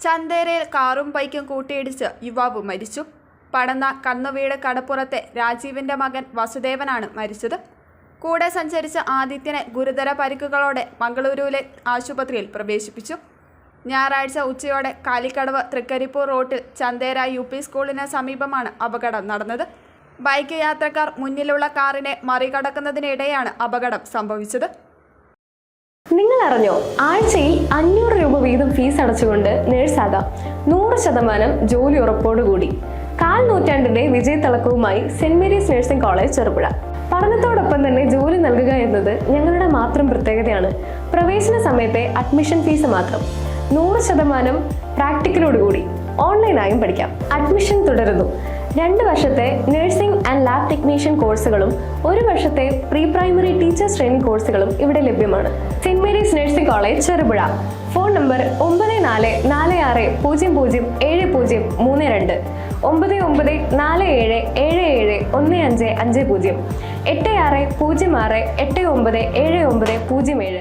ചന്തേരയിൽ കാറും ബൈക്കും കൂട്ടിയിടിച്ച് യുവാവ് മരിച്ചു. പടന്ന കന്നുവീട് കടപ്പുറത്തെ രാജീവിന്റെ മകൻ വസുദേവനാണ് മരിച്ചത്. കൂടെ സഞ്ചരിച്ച ആദിത്യനെ ഗുരുതര പരിക്കുകളോടെ മംഗളൂരുവിലെ ആശുപത്രിയിൽ പ്രവേശിപ്പിച്ചു. ഞായറാഴ്ച ഉച്ചയോടെ കാലിക്കടവ് തൃക്കരിപ്പൂർ റോഡിൽ ചന്തേര UP സ്കൂളിന് സമീപമാണ് അപകടം നടന്നത്. ബൈക്ക് യാത്രക്കാർ മുന്നിലുള്ള കാറിനെ മറികടക്കുന്നതിനിടെയാണ് അപകടം സംഭവിച്ചത്. നിങ്ങൾ അറിഞ്ഞോ, ആഴ്ചയിൽ 500 രൂപ വീതം ഫീസ് അടച്ചുകൊണ്ട് നേഴ്സാകാം. 100% ജോലി ഉറപ്പോടുകൂടി. 1/4 നൂറ്റാണ്ടിന്റെ വിജയത്തിളക്കവുമായി Saint Mary's nursing college Cherupuzha. പഠനത്തോടൊപ്പം തന്നെ ജോലി നൽകുക എന്നത് ഞങ്ങളുടെ മാത്രം പ്രത്യേകതയാണ്. പ്രവേശന സമയത്തെ അഡ്മിഷൻ ഫീസ് മാത്രം. 100% പ്രാക്ടിക്കലോടുകൂടി ഓൺലൈനായും പഠിക്കാം. അഡ്മിഷൻ തുടരുന്നു. 2 വർഷത്തെ നഴ്സിംഗ് ആൻഡ് ലാബ് ടെക്നീഷ്യൻ കോഴ്സുകളും 1 വർഷത്തെ പ്രീ പ്രൈമറി ടീച്ചേഴ്സ് ട്രെയിനിങ് കോഴ്സുകളും ഇവിടെ ലഭ്യമാണ്. Saint Mary's nursing college Cherupuzha. Phone number 9446007032 9947771550 860689797907.